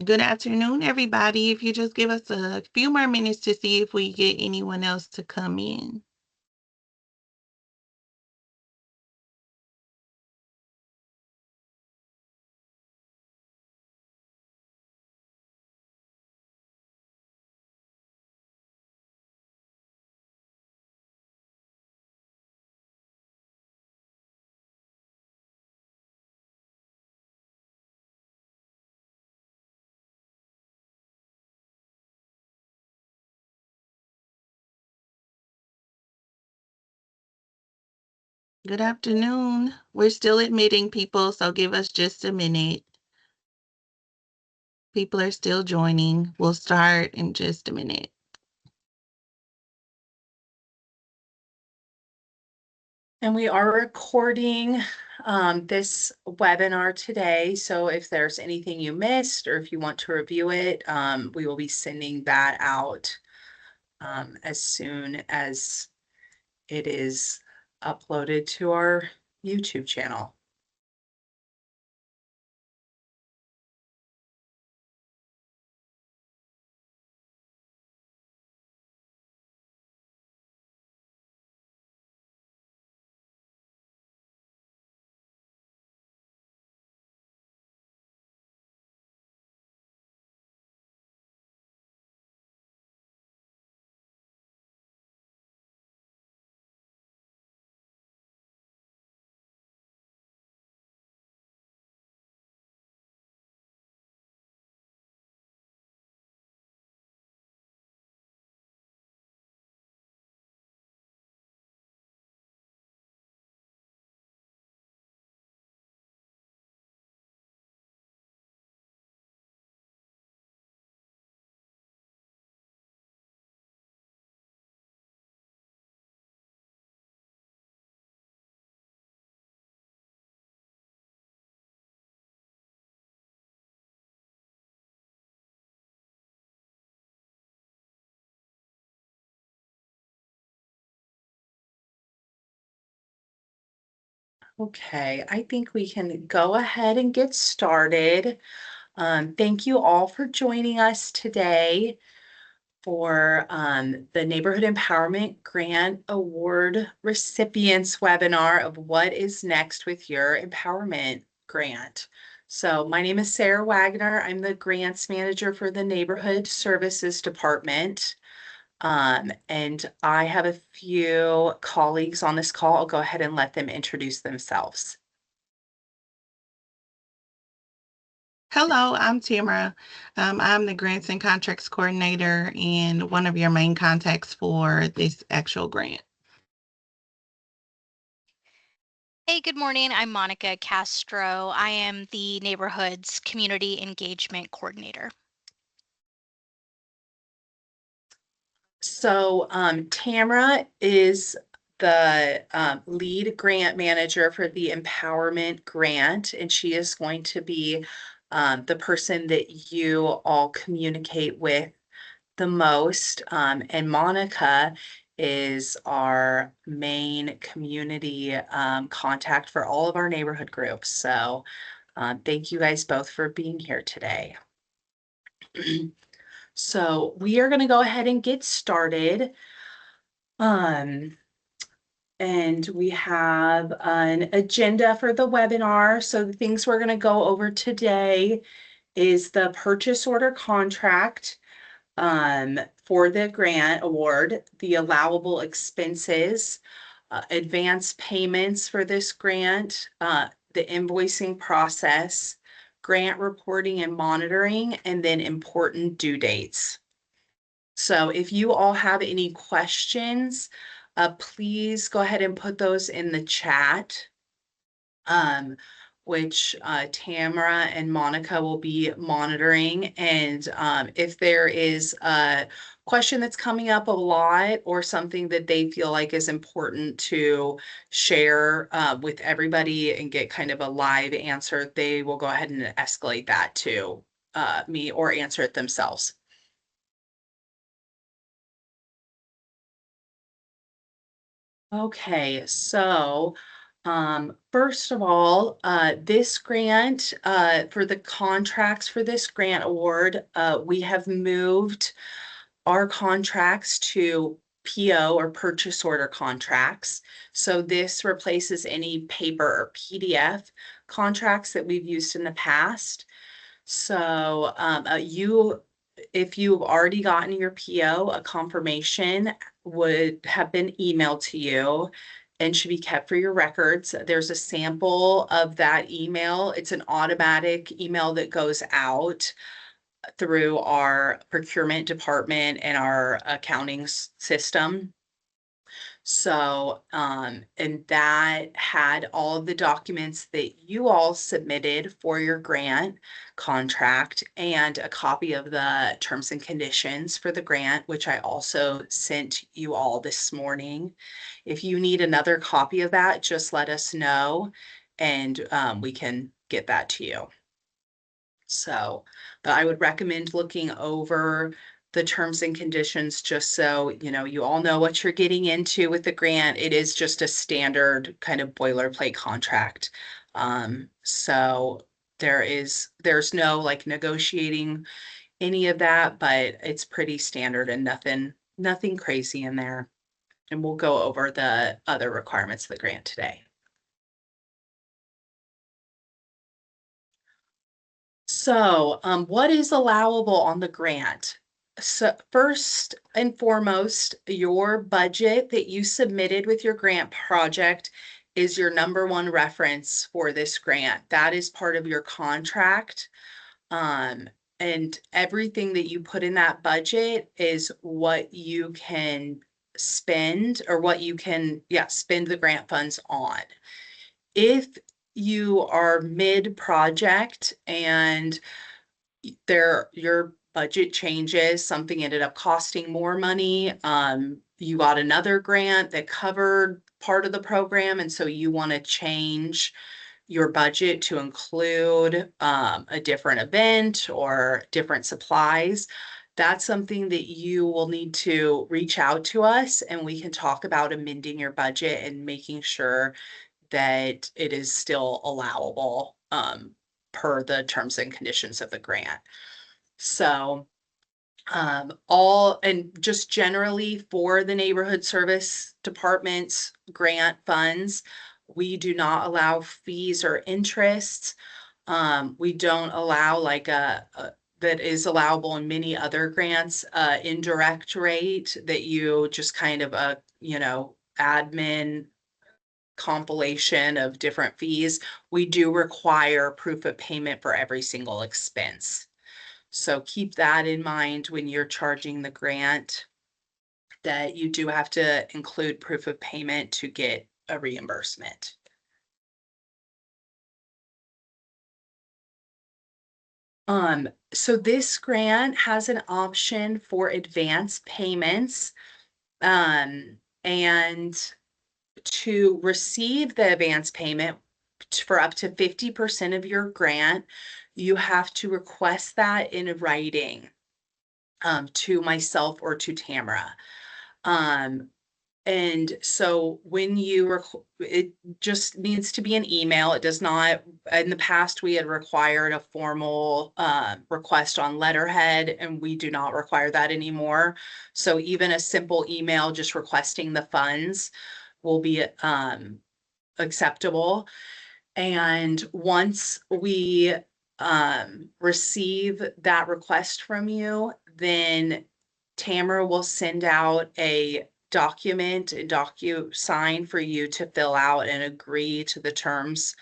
Good afternoon, everybody. If you just give us a few more minutes to see if we get anyone else to come in. Good afternoon. We're still admitting people, so give us just a minute. People are still joining. We'll start in just a minute. And we are recording this webinar today. So if there's anything you missed or if you want to review it, we will be sending that out as soon as it is uploaded to our YouTube channel. Okay, I think we can go ahead and get started. Thank you all for joining us today for the Neighborhood Empowerment Grant Award Recipients webinar of what is next with your empowerment grant. So my name is Sarah Wagner. I'm the grants manager for the Neighborhood Services Department. And I have a few colleagues on this call. I'll go ahead and let them introduce themselves. Hello, I'm Tamara. I'm the Grants and Contracts Coordinator and one of your main contacts for this actual grant. Hey, good morning. I'm Monica Castro. I am the neighborhood's community engagement coordinator. So Tamara is the lead grant manager for the empowerment grant, and she is going to be the person that you all communicate with the most. And Monica is our main community contact for all of our neighborhood groups. So thank you guys both for being here today. So we are going to go ahead and get started. And we have an agenda for the webinar. So the things we're going to go over today is the purchase order contract for the grant award, the allowable expenses, advance payments for this grant, the invoicing process, grant reporting and monitoring, and then important due dates. So if you all have any questions, please go ahead and put those in the chat, which Tamara and Monica will be monitoring. And if there is a question that's coming up a lot or something that they feel like is important to share with everybody and get kind of a live answer, they will go ahead and escalate that to me or answer it themselves. Okay, so First of all, this grant, for the contracts for this grant award, we have moved our contracts to PO or purchase order contracts. So this replaces any paper or PDF contracts that we've used in the past. So, if you've already gotten your PO, a confirmation would have been emailed to you and should be kept for your records. There's a sample of that email. It's an automatic email that goes out through our procurement department and our accounting system. So, and that had all of the documents that you all submitted for your grant contract and a copy of the terms and conditions for the grant, which I also sent you all this morning. If you need another copy of that, just let us know and we can get that to you. So, but I would recommend looking over the terms and conditions just so, you all know what you're getting into with the grant. It is just a standard kind of boilerplate contract. So there's no like negotiating any of that, but it's pretty standard and nothing crazy in there. And we'll go over the other requirements of the grant today. So, what is allowable on the grant? So first and foremost, your budget that you submitted with your grant project is your number one reference for this grant. That is part of your contract. Um, and everything that you put in that budget is what you can spend or what you can, spend the grant funds on. If you are mid-project and your budget changes, something ended up costing more money, you got another grant that covered part of the program, and so you want to change your budget to include a different event or different supplies, that's something that you will need to reach out to us and we can talk about amending your budget and making sure that it is still allowable per the terms and conditions of the grant. So, all and just generally for the neighborhood service department's grant funds, we do not allow fees or interests. We don't allow like a that is allowable in many other grants, indirect rate that you just kind of admin compilation of different fees. We do require proof of payment for every single expense. So keep that in mind when you're charging the grant, that you do have to include proof of payment to get a reimbursement. So this grant has an option for advance payments. And to receive the advance payment for up to 50% of your grant, you have to request that in writing to myself or to Tamara. And so when it just needs to be an email. It does not, in the past, we had required a formal request on letterhead, and we do not require that anymore. So even a simple email just requesting the funds will be acceptable. And once we receive that request from you, then Tamara will send out a document, a docu-sign for you to fill out and agree to the terms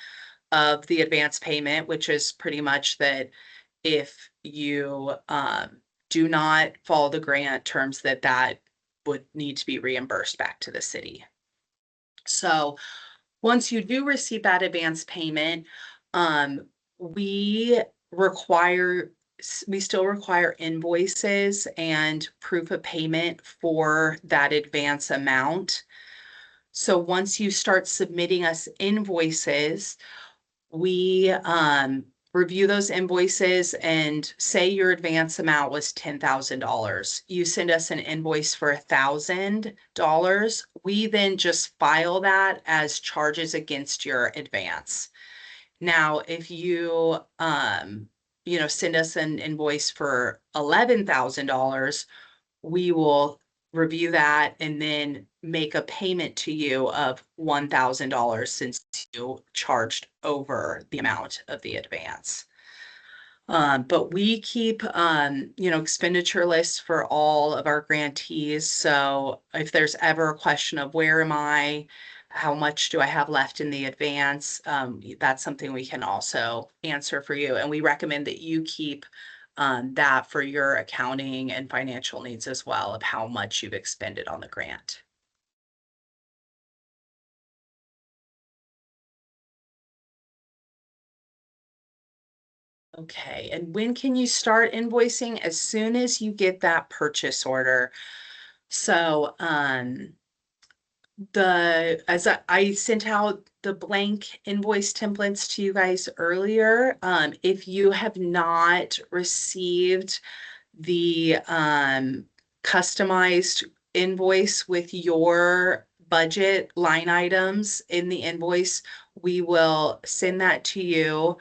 of the advance payment, which is pretty much that if you do not follow the grant terms, that would need to be reimbursed back to the city. So once you do receive that advance payment, we require we still require invoices and proof of payment for that advance amount. So once you start submitting us invoices, we review those invoices, and say your advance amount was $10,000. You send us an invoice for $1,000. We then just file that as charges against your advance. Now, if you, send us an invoice for $11,000, we will review that and then make a payment to you of $1,000 since you charged over the amount of the advance. But we keep, expenditure lists for all of our grantees. So if there's ever a question of where am I, how much do I have left in the advance, that's something we can also answer for you. And we recommend that you keep that for your accounting and financial needs as well, of how much you've expended on the grant. Okay, and when can you start invoicing? As soon as you get that purchase order. So, I sent out the blank invoice templates to you guys earlier. If you have not received the customized invoice with your budget line items in the invoice, we will send that to you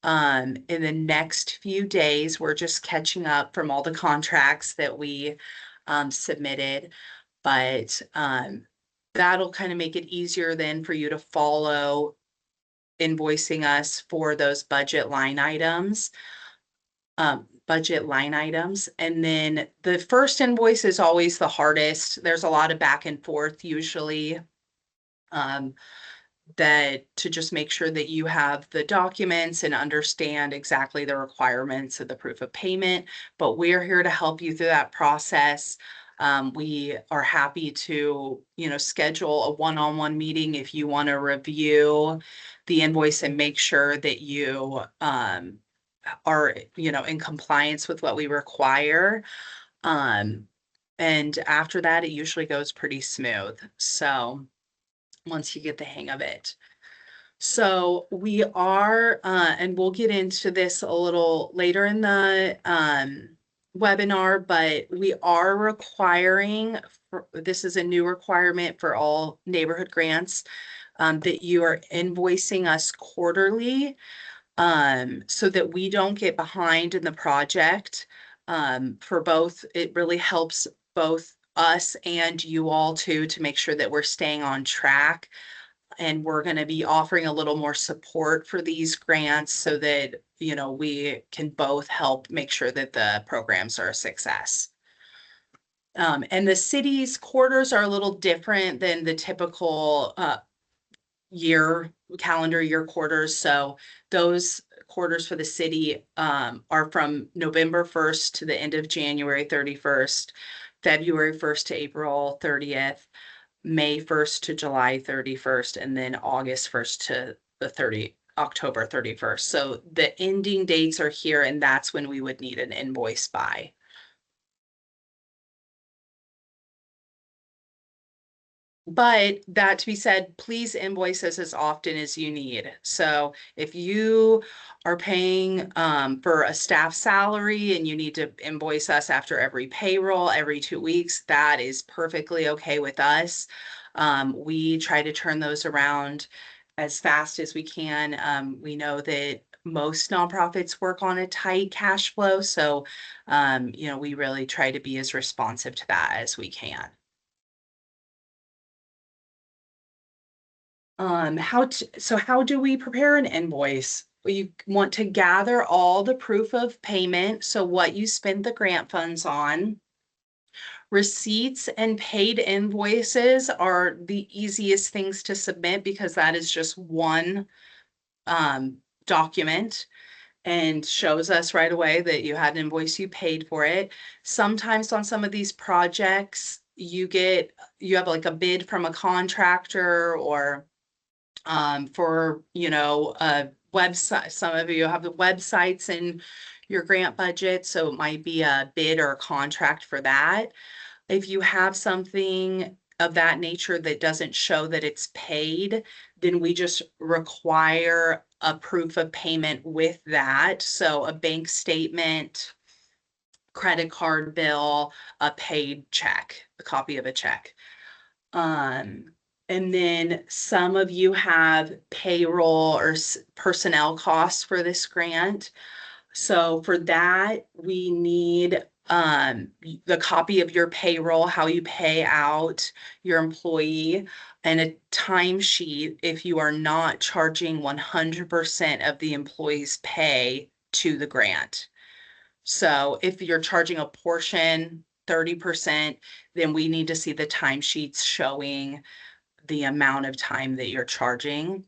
in the next few days. We're just catching up from all the contracts that we submitted, but that'll kind of make it easier then for you to follow invoicing us for those budget line items. And then the first invoice is always the hardest. There's a lot of back and forth usually. That to just make sure that you have the documents and understand exactly the requirements of the proof of payment. But we're here to help you through that process. We are happy to, schedule a one-on-one meeting if you want to review the invoice and make sure that you are, in compliance with what we require. And after that, it usually goes pretty smooth. So once you get the hang of it. So we are, and we'll get into this a little later in the webinar, but we are requiring, this is a new requirement for all neighborhood grants, that you are invoicing us quarterly, so that we don't get behind in the project. For both, it really helps both us and you all too, to make sure that we're staying on track. And we're going to be offering a little more support for these grants so that, we can both help make sure that the programs are a success. And the city's quarters are a little different than the typical calendar year quarters. So those quarters for the city are from November 1st to the end of January 31st, February 1st to April 30th, May 1st to July 31st, and then August 1st to October 31st. So the ending dates are here, and that's when we would need an invoice by. But that to be said, please invoice us as often as you need. So if you are paying for a staff salary and you need to invoice us after every payroll, every 2 weeks, that is perfectly okay with us. We try to turn those around as fast as we can. We know that most nonprofits work on a tight cash flow. So, we really try to be as responsive to that as we can. How do we prepare an invoice? You want to gather all the proof of payment, so what you spend the grant funds on. Receipts and paid invoices are the easiest things to submit because that is just one document and shows us right away that you had an invoice, you paid for it. Sometimes on some of these projects, you have like a bid from a contractor, or for, a website. Some of you have the websites in your grant budget, so it might be a bid or a contract for that. If you have something of that nature that doesn't show that it's paid, then we just require a proof of payment with that. So a bank statement, credit card bill, a paid check, a copy of a check. And then some of you have payroll or personnel costs for this grant. So for that, we need the copy of your payroll, how you pay out your employee, and a timesheet if you are not charging 100% of the employee's pay to the grant. So if you're charging a portion, 30%, then we need to see the timesheets showing the amount of time that you're charging.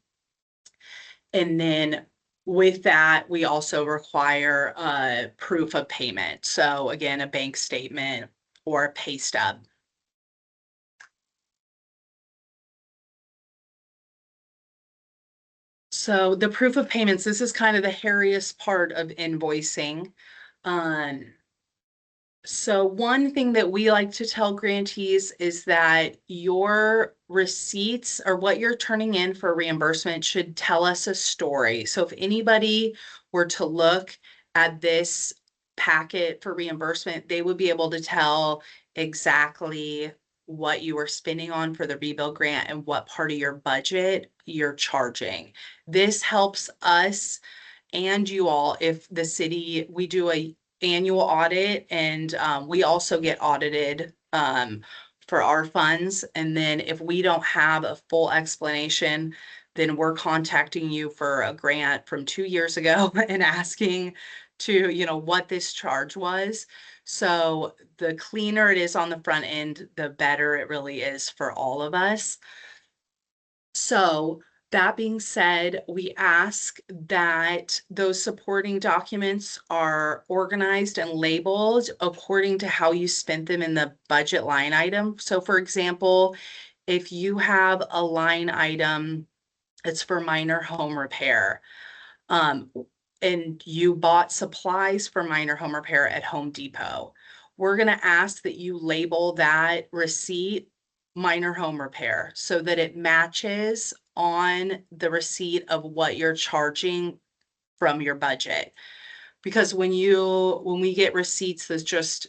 And then with that, we also require a proof of payment. So again, a bank statement or a pay stub. So the proof of payments, this is kind of the hairiest part of invoicing. Um, So one thing that we like to tell grantees is that your receipts or what you're turning in for reimbursement should tell us a story. So if anybody were to look at this packet for reimbursement, they would be able to tell exactly what you were spending on for the rebuild grant and what part of your budget you're charging. This helps us and you all, if the city, we do a annual audit and we also get audited for our funds. And then if we don't have a full explanation, then we're contacting you for a grant from 2 years ago and asking to, what this charge was. So the cleaner it is on the front end, the better it really is for all of us. So that being said, we ask that those supporting documents are organized and labeled according to how you spent them in the budget line item. So for example, if you have a line item, it's for minor home repair. Um, and you bought supplies for minor home repair at Home Depot. We're going to ask that you label that receipt minor home repair so that it matches on the receipt of what you're charging from your budget. Because when we get receipts that's just,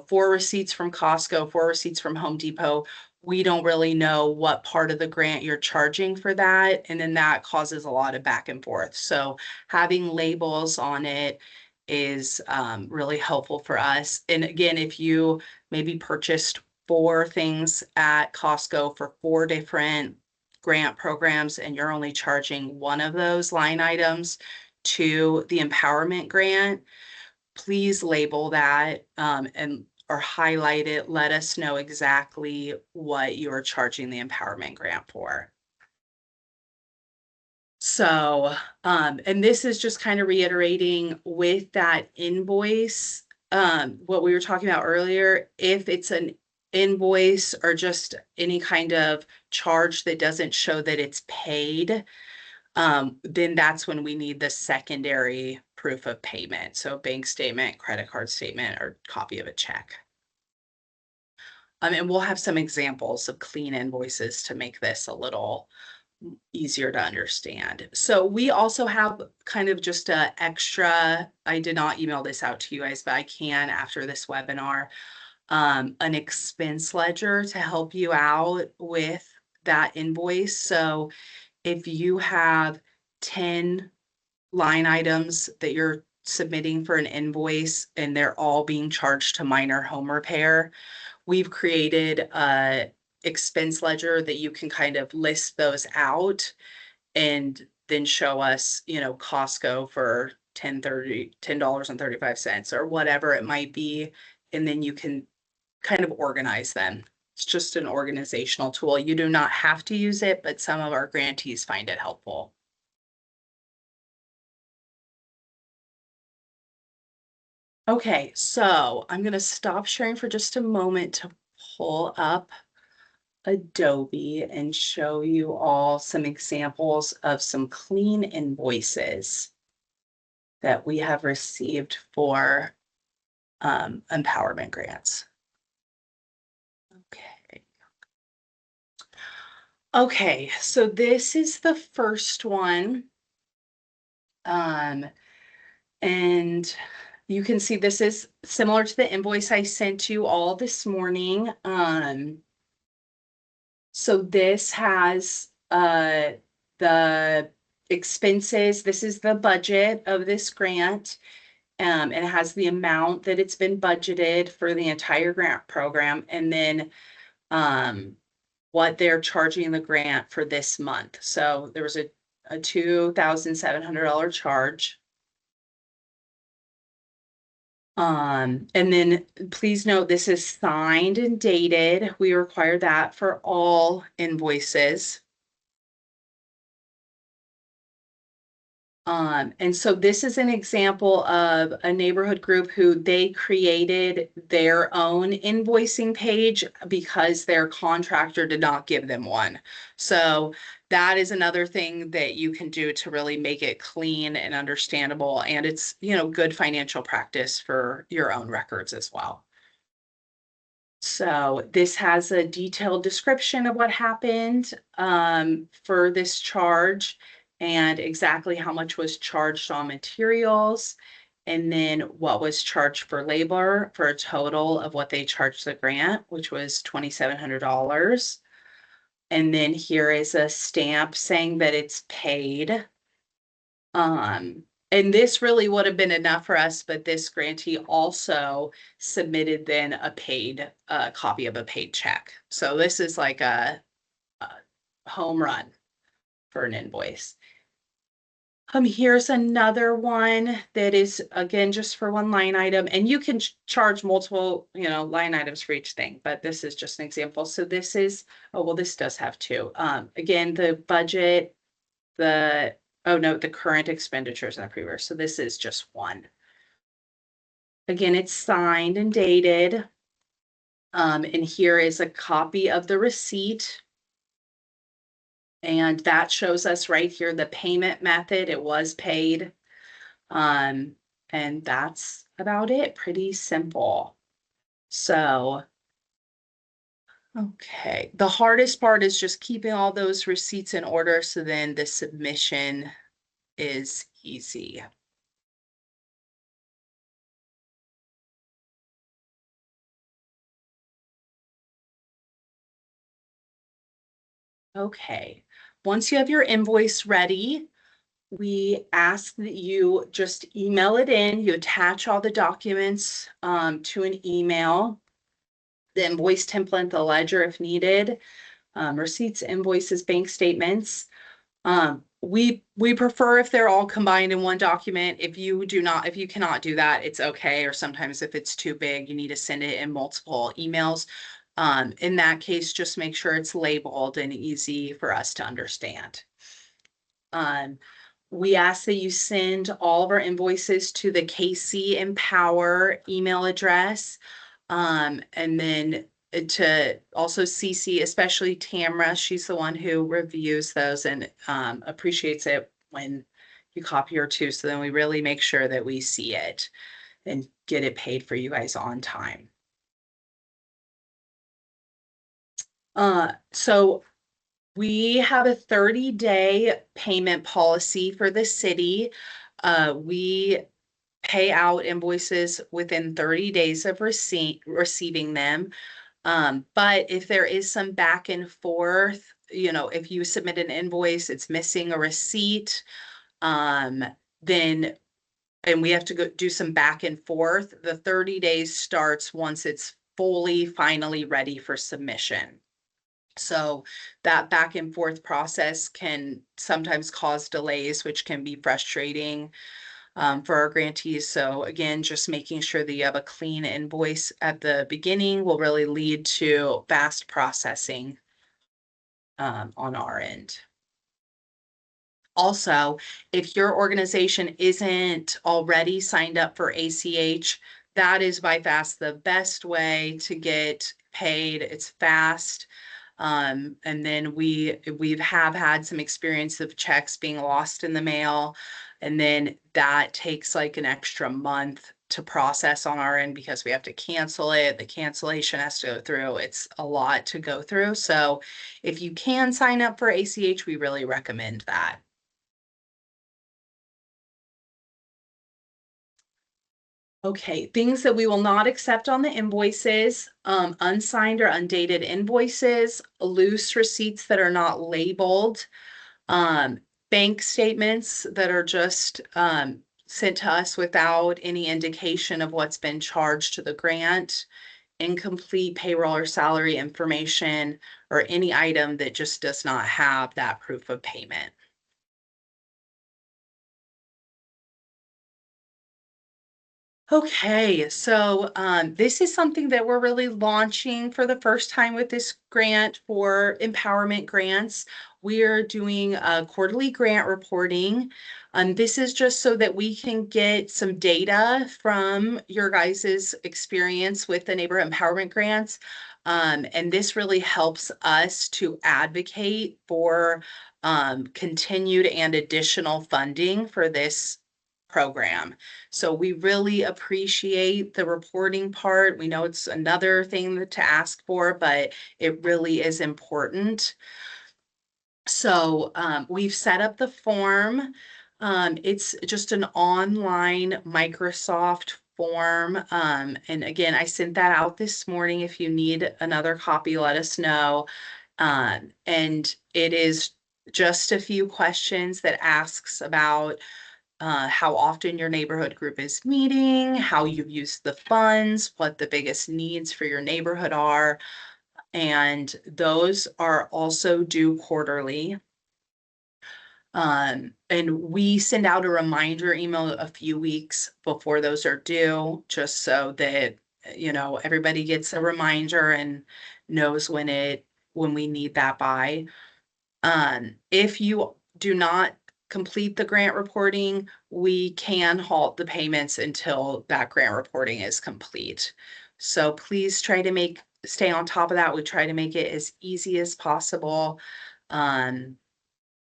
4 receipts from Costco, 4 receipts from Home Depot, we don't really know what part of the grant you're charging for that. And then that causes a lot of back and forth. So having labels on it is really helpful for us. And again, if you maybe purchased 4 things at Costco for 4 different grant programs and you're only charging one of those line items to the empowerment grant, please label that and or highlight it. Let us know exactly what you're charging the empowerment grant for. So, and this is just kind of reiterating with that invoice, what we were talking about earlier, if it's an invoice or just any kind of charge that doesn't show that it's paid, then that's when we need the secondary proof of payment. So bank statement, credit card statement, or copy of a check. And we'll have some examples of clean invoices to make this a little easier to understand. So we also have kind of just a extra, I did not email this out to you guys, but I can after this webinar, an expense ledger to help you out with that invoice. So if you have 10 line items that you're submitting for an invoice and they're all being charged to minor home repair, we've created a expense ledger that you can kind of list those out and then show us, Costco for $10.35 or whatever it might be. And then you can kind of organize them. It's just an organizational tool. You do not have to use it, but some of our grantees find it helpful. Okay, so I'm going to stop sharing for just a moment to pull up Adobe and show you all some examples of some clean invoices that we have received for empowerment grants. Okay. Okay, so this is the first one. And you can see this is similar to the invoice I sent you all this morning. So this has the expenses. This is the budget of this grant. It has the amount that it's been budgeted for the entire grant program, and then what they're charging the grant for this month. So there was a $2,700 charge. And then please note this is signed and dated. We require that for all invoices. And so this is an example of a neighborhood group who they created their own invoicing page because their contractor did not give them one. So that is another thing that you can do to really make it clean and understandable. And it's, good financial practice for your own records as well. So this has a detailed description of what happened for this charge and exactly how much was charged on materials, and then what was charged for labor for a total of what they charged the grant, which was $2,700. And then here is a stamp saying that it's paid. And this really would have been enough for us, but this grantee also submitted then a copy of a paid check. So this is like a home run for an invoice. Here's another one that is, again, just for one line item, and you can charge multiple, line items for each thing, but this is just an example. So this is, oh, well, this does have two. Again, the budget, oh no, the current expenditures and the previous. So this is just one. Again, it's signed and dated. And here is a copy of the receipt. And that shows us right here the payment method. It was paid. And that's about it. Pretty simple. So, okay. The hardest part is just keeping all those receipts in order. So then the submission is easy. Okay. Once you have your invoice ready, we ask that you just email it in. You attach all the documents to an email, the invoice template, the ledger if needed, receipts, invoices, bank statements. We prefer if they're all combined in one document. If you cannot do that, it's okay. Or sometimes if it's too big, you need to send it in multiple emails. In that case, just make sure it's labeled and easy for us to understand. We ask that you send all of our invoices to the KC Empower email address. And then to also CC, especially Tamara, she's the one who reviews those and appreciates it when you copy her too. So then we really make sure that we see it and get it paid for you guys on time. So we have a 30-day payment policy for the city. We pay out invoices within 30 days of receiving them. But if there is some back and forth, if you submit an invoice, it's missing a receipt, then and we have to go do some back and forth, the 30 days starts once it's finally ready for submission. So that back and forth process can sometimes cause delays, which can be frustrating for our grantees. So again, just making sure that you have a clean invoice at the beginning will really lead to fast processing on our end. Also, if your organization isn't already signed up for ACH, that is by fast the best way to get paid. It's fast. And then we've had some experience of checks being lost in the mail. And then that takes like an extra month to process on our end because we have to cancel it. The cancellation has to go through. It's a lot to go through. So if you can sign up for ACH, we really recommend that. Okay, things that we will not accept on the invoices, unsigned or undated invoices, loose receipts that are not labeled, um, bank statements that are just sent to us without any indication of what's been charged to the grant, incomplete payroll or salary information, or any item that just does not have that proof of payment. Okay, so this is something that we're really launching for the first time with this grant for empowerment grants. We are doing quarterly grant reporting. This is just so that we can get some data from your guys' experience with the neighborhood empowerment grants. And this really helps us to advocate for continued and additional funding for this program. So we really appreciate the reporting part. We know it's another thing to ask for, but it really is important. So we've set up the form. It's just an online Microsoft form. And again, I sent that out this morning. If you need another copy, let us know. And it is just a few questions that asks about how often your neighborhood group is meeting, how you've used the funds, what the biggest needs for your neighborhood are. And those are also due quarterly. And we send out a reminder email a few weeks before those are due, just so that, everybody gets a reminder and knows when we need that by. If you do not complete the grant reporting, we can halt the payments until that grant reporting is complete. So please try to stay on top of that. We try to make it as easy as possible. And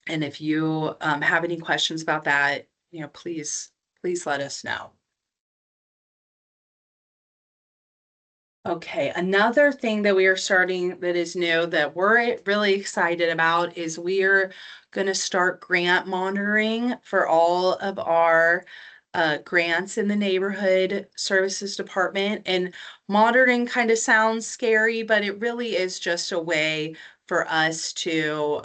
if you have any questions about that, please let us know. Okay, another thing that we are starting that is new that we're really excited about is we're going to start grant monitoring for all of our grants in the neighborhood services department. And monitoring kind of sounds scary, but it really is just a way for us to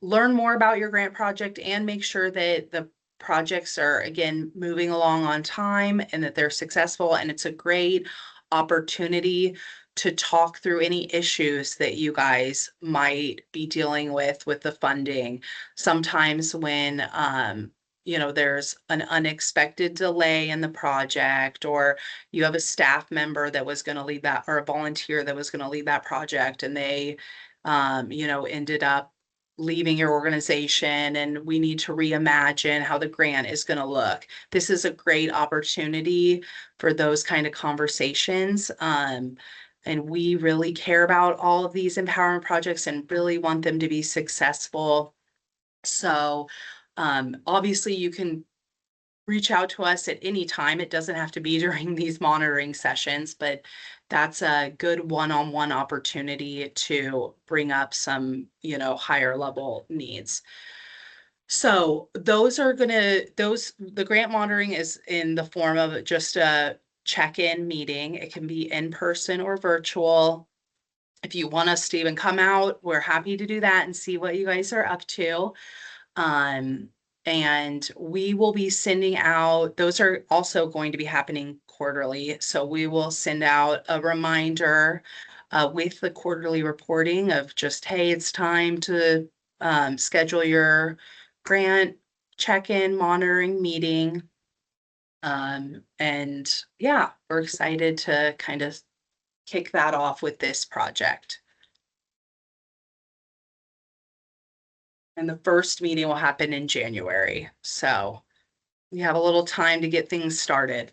learn more about your grant project and make sure that the projects are, again, moving along on time and that they're successful. And it's a great opportunity to talk through any issues that you guys might be dealing with the funding. Sometimes when there's an unexpected delay in the project, or you have a staff member that was going to lead that, or a volunteer that was going to lead that project, and they ended up leaving your organization, and we need to reimagine how the grant is going to look. This is a great opportunity for those kind of conversations. And we really care about all of these empowerment projects and really want them to be successful. So obviously you can reach out to us at any time. It doesn't have to be during these monitoring sessions, but that's a good one-on-one opportunity to bring up some, higher level needs. So the grant monitoring is in the form of just a check-in meeting. It can be in person or virtual. If you want us to even come out, we're happy to do that and see what you guys are up to. Um, and we will be sending out, those are also going to be happening quarterly. So we will send out a reminder with the quarterly reporting of just, hey, it's time to schedule your grant check-in monitoring meeting. And yeah, we're excited to kind of kick that off with this project. And the first meeting will happen in January. So we have a little time to get things started.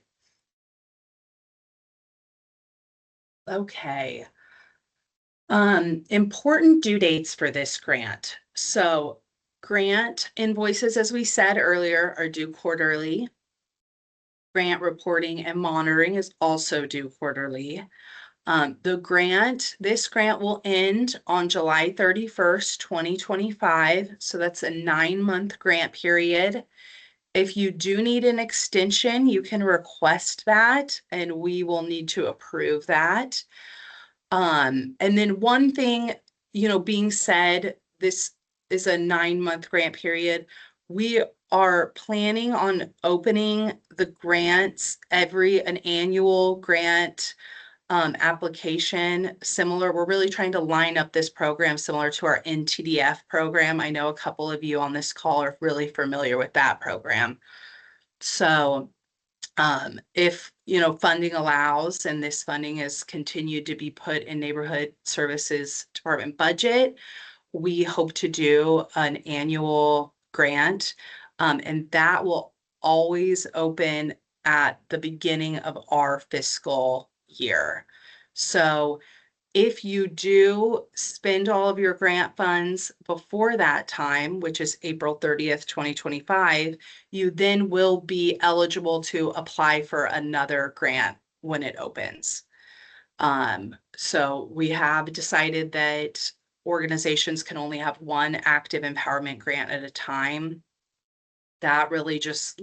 Okay. Important due dates for this grant. So grant invoices, as we said earlier, are due quarterly. Grant reporting and monitoring is also due quarterly. This grant will end on July 31st, 2025. So that's a 9-month grant period. If you do need an extension, you can request that and we will need to approve that. And then one thing, being said, this is a 9-month grant period. We are planning on opening the grants an annual grant application similar. We're really trying to line up this program similar to our NTDF program. I know a couple of you on this call are really familiar with that program. So if funding allows, and this funding has continued to be put in neighborhood services department budget, we hope to do an annual grant, and that will always open at the beginning of our fiscal year. So if you do spend all of your grant funds before that time, which is April 30th, 2025, you then will be eligible to apply for another grant when it opens. So we have decided that organizations can only have one active empowerment grant at a time. That really just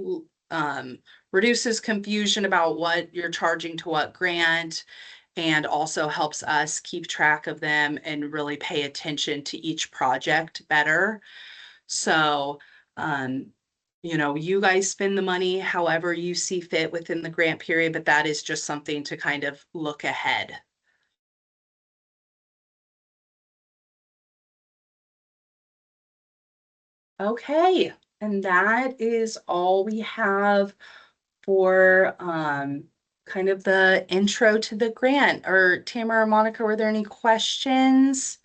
reduces confusion about what you're charging to what grant, and also helps us keep track of them and really pay attention to each project better. So, you guys spend the money however you see fit within the grant period, but that is just something to kind of look ahead. Okay, and that is all we have for kind of the intro to the grant. Or Tamara or Monica, were there any questions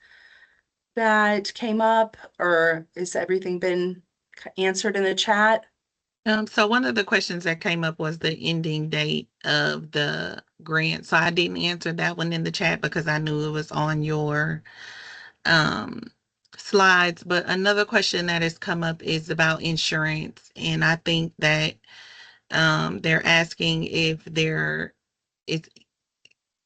that came up, or has everything been answered in the chat? So one of the questions that came up was the ending date of the grant. So I didn't answer that one in the chat because I knew it was on your um, slides. But another question that has come up is about insurance, and I think that they're asking if there is,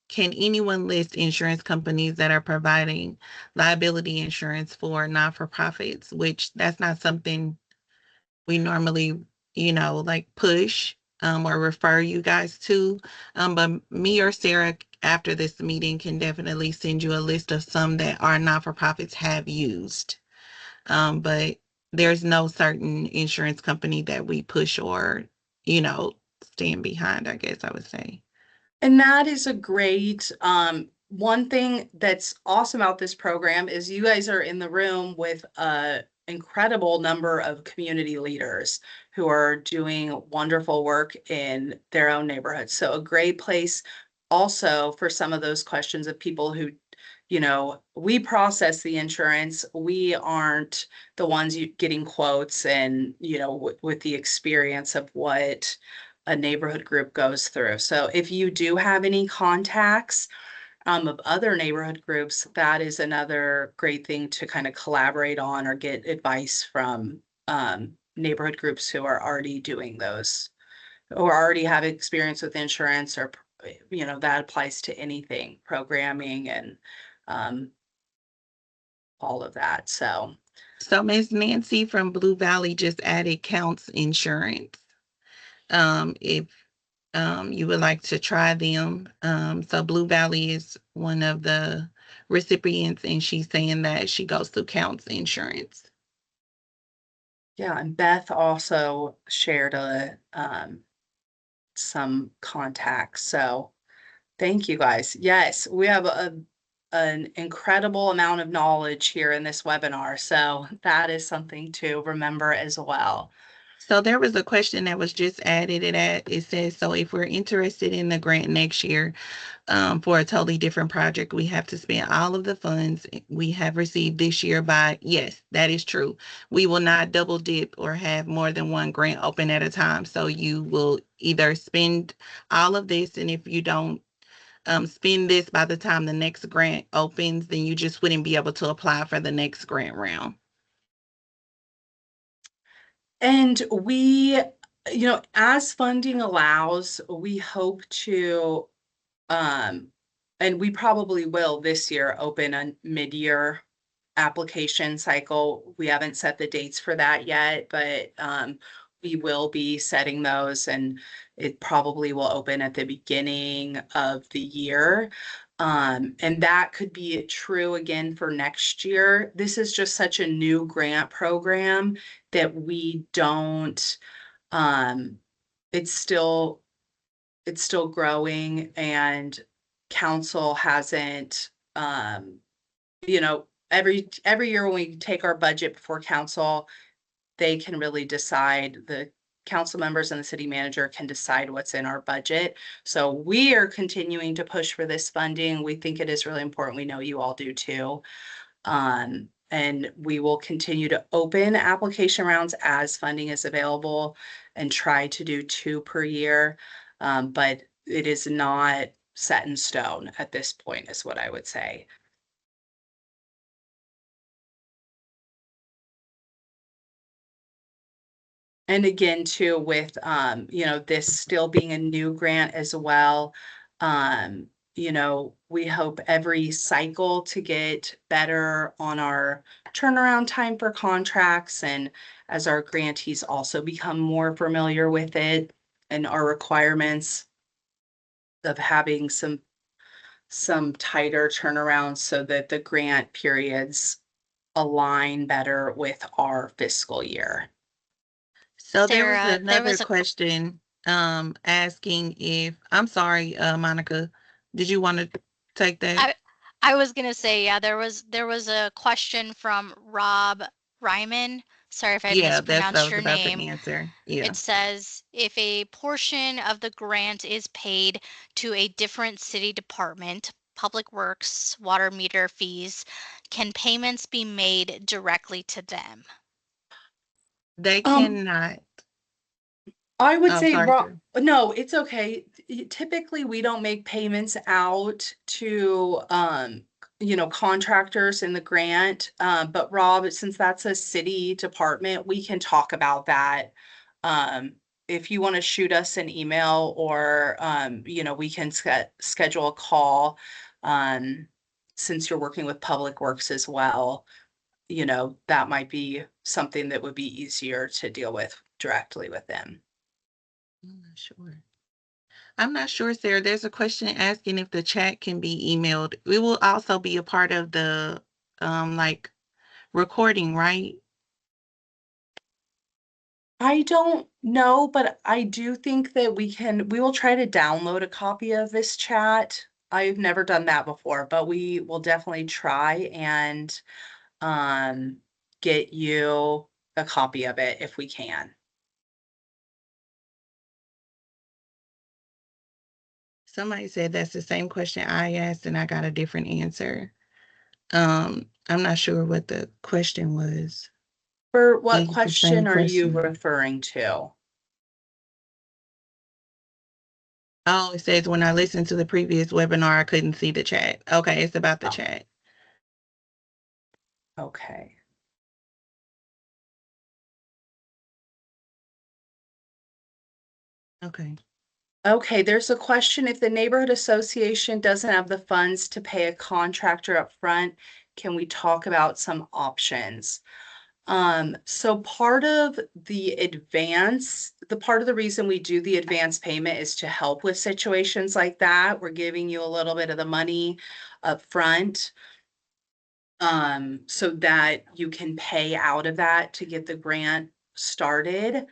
can anyone list insurance companies that are providing liability insurance for not-for-profits, which that's not something we normally, like push or refer you guys to. But me or Sarah, after this meeting, can definitely send you a list of some that our not-for-profits have used. But there's no certain insurance company that we push or, you know, stand behind, I guess I would say. And that is a great, one thing that's awesome about this program is you guys are in the room with a incredible number of community leaders who are doing wonderful work in their own neighborhoods. So a great place also for some of those questions of people who, we process the insurance. We aren't the ones getting quotes and, with the experience of what a neighborhood group goes through. So if you do have any contacts of other neighborhood groups, that is another great thing to kind of collaborate on or get advice from neighborhood groups who are already doing those, or already have experience with insurance, or that applies to anything, programming and um, all of that. So Ms. Nancy from Blue Valley just added Counts Insurance. If you would like to try them. So Blue Valley is one of the recipients, and she's saying that she goes through Counts Insurance. Yeah, and Beth also shared some contacts. So thank you guys. Yes, we have an incredible amount of knowledge here in this webinar. So that is something to remember as well. So there was a question that was just added. It says, so if we're interested in the grant next year, for a totally different project, we have to spend all of the funds we have received this year by, yes, that is true. We will not double dip or have more than one grant open at a time. So you will either spend all of this, and if you don't spend this by the time the next grant opens, then you just wouldn't be able to apply for the next grant round. And we, as funding allows, we hope to, and we probably will this year, open a mid-year application cycle. We haven't set the dates for that yet, but we will be setting those, and it probably will open at the beginning of the year. And that could be true again for next year. This is just such a new grant program that we don't, um, it's still, it's still growing, and council hasn't, every year when we take our budget before council, they can really decide, the council members and the city manager can decide what's in our budget. So we are continuing to push for this funding. We think it is really important. We know you all do too. And we will continue to open application rounds as funding is available and try to do 2 per year. But it is not set in stone at this point, is what I would say. And again, too, with, this still being a new grant as well, we hope every cycle to get better on our turnaround time for contracts, and as our grantees also become more familiar with it and our requirements of having some tighter turnarounds so that the grant periods align better with our fiscal year. So there was Sarah, there another was a question asking if I'm sorry, Monica, did you want to take that? I I was gonna say, yeah, there was a question from Rob Ryman. Sorry if I Yeah, that's what I mispronounced was your about to name. answer. Yeah. It says if a portion of the grant is paid to a different city department, public works, water meter fees, can payments be made directly to them? They Um, cannot. I would Oh, say, sorry, sir. no, it's okay. Typically, we don't make payments out to, contractors in the grant. But Rob, since that's a city department, we can talk about that. Um, if you want to shoot us an email, or, we can schedule a call. Um, since you're working with Public Works as well, that might be something that would be easier to deal with directly with them. I'm not sure. I'm not sure, Sarah. There's a question asking if the chat can be emailed. It will also be a part of the like recording, right? I don't know, but I do think that we will try to download a copy of this chat. I've never done that before, but we will definitely try and um get you a copy of it if we can. Somebody said that's the same question I asked and I got a different answer. I'm not sure what the question was. For what Is it the same question are you question? referring to? Oh, it says when I listened to the previous webinar, I couldn't see the chat. Okay, it's about the Oh, chat. okay. Okay. Okay, there's a question. If the neighborhood association doesn't have the funds to pay a contractor up front, can we talk about some options? So part of the reason we do the advance payment is to help with situations like that. We're giving you a little bit of the money up front, so that you can pay out of that to get the grant started.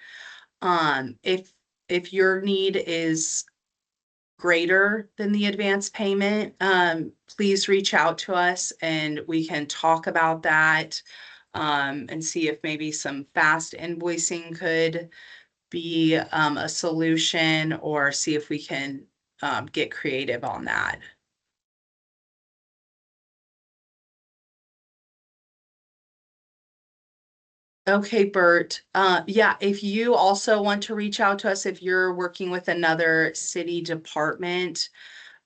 If your need is greater than the advance payment, please reach out to us and we can talk about that, and see if maybe some fast invoicing could be, a solution, or see if we can, get creative on that. Okay, Bert. Yeah, if you also want to reach out to us, if you're working with another city department,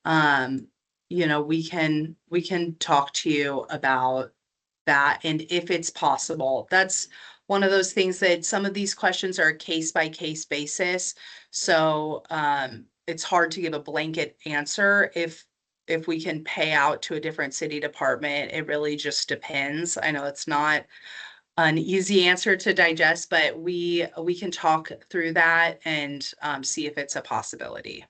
um, we can talk to you about that, and if it's possible. That's one of those things that some of these questions are a case by case basis. So it's hard to give a blanket answer. If we can pay out to a different city department, it really just depends. I know it's not an easy answer to digest, but we can talk through that and see if it's a possibility.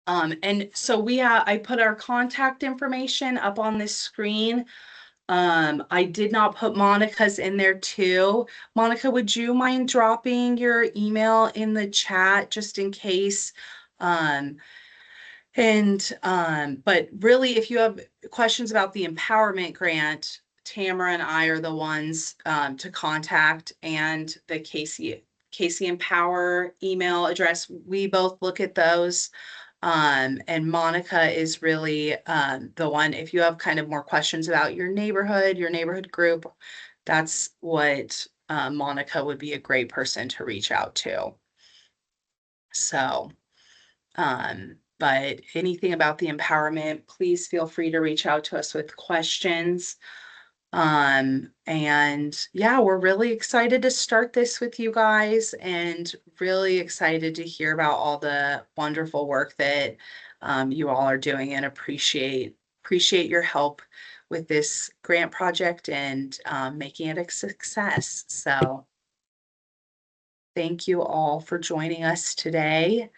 And so I put our contact information up on this screen. I did not put Monica's in there too. Monica, would you mind dropping your email in the chat just in case? Um, but really, if you have questions about the empowerment grant, Tamara and I are the ones to contact, and the Casey Empower email address. We both look at those. And Monica is really the one, if you have kind of more questions about your neighborhood group, that's what Monica would be a great person to reach out to. So, but anything about the empowerment, please feel free to reach out to us with questions. And yeah, we're really excited to start this with you guys and really excited to hear about all the wonderful work that you all are doing, and appreciate your help with this grant project and making it a success. So thank you all for joining us today.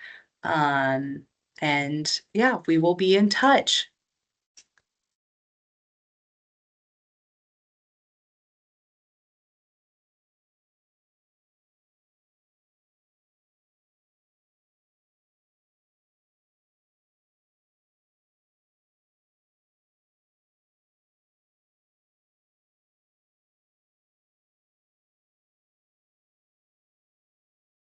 Um, and yeah, we will be in touch.